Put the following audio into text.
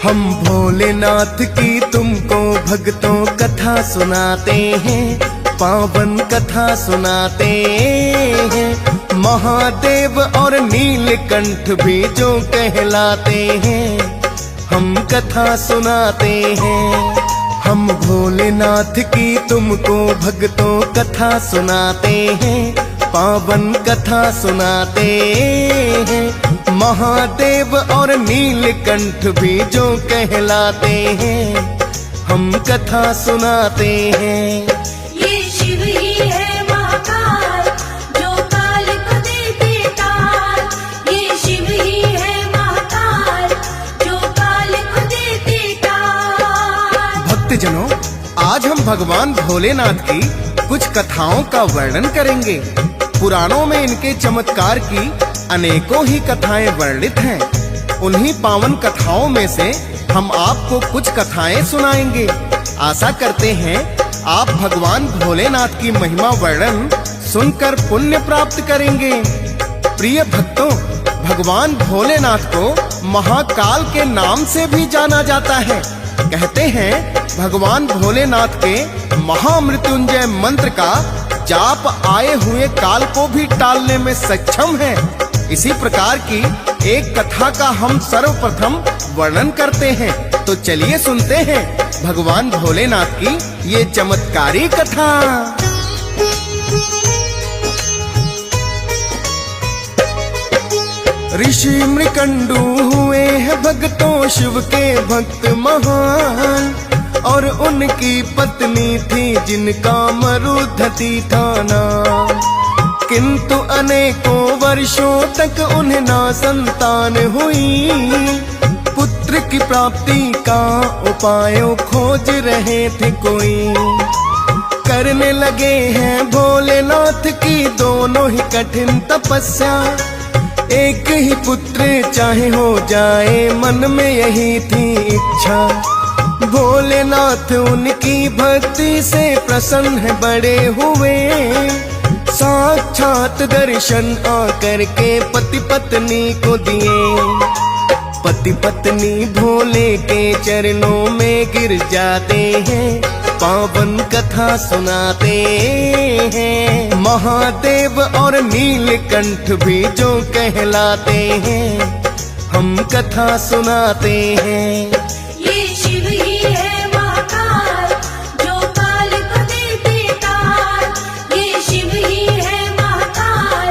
हम भोलेनाथ की तुमको भक्तों कथा सुनाते हैं, पावन कथा सुनाते हैं। महादेव और नीलकंठ भी जो कहलाते हैं, हम कथा सुनाते हैं। हम भोलेनाथ की तुमको भक्तों कथा सुनाते हैं, पावन कथा सुनाते हैं। महादेव और नीलकंठ भी जो कहलाते हैं, हम कथा सुनाते हैं। ये शिव ही है महाकाल, जो काल को देते काल। ये शिव ही है महाकाल, जो काल को देते काल। भक्तजनों, आज हम भगवान भोलेनाथ की कुछ कथाओं का वर्णन करेंगे। पुराणों में इनके चमत्कार की अनेकों ही कथाएं वर्णित हैं। उन्हीं पावन कथाओं में से हम आपको कुछ कथाएं सुनाएंगे। आशा करते हैं आप भगवान भोलेनाथ की महिमा वर्णन सुनकर पुण्य प्राप्त करेंगे। प्रिय भक्तों, भगवान भोलेनाथ को महाकाल के नाम से भी जाना जाता है। कहते हैं भगवान भोलेनाथ के महामृत्युंजय मंत्र का जाप आए हुए काल को भी टालने में सक्षम है। इसी प्रकार की एक कथा का हम सर्वप्रथम वर्णन करते हैं। तो चलिए सुनते हैं भगवान भोलेनाथ की ये चमत्कारी कथा। ऋषि मृकंडू हुए हैं भक्तों शिव के भक्त महान, और उनकी पत्नी थी जिनका मरुधति था नाम। किंतु अनेकों वर्षों तक उन्हें ना संतान हुई। पुत्र की प्राप्ति का उपाय खोज रहे थे कोई। करने लगे हैं भोलेनाथ की दोनों ही कठिन तपस्या। एक ही पुत्र चाहे हो जाए, मन में यही थी इच्छा। भोलेनाथ उनकी भक्ति से प्रसन्न है बड़े हुए। साक्षात दर्शन आकर के पति पत्नी को दिए। पति पत्नी भोले के चरणों में गिर जाते हैं, पावन कथा सुनाते हैं। महादेव और नीलकंठ भी जो कहलाते हैं, हम कथा सुनाते हैं।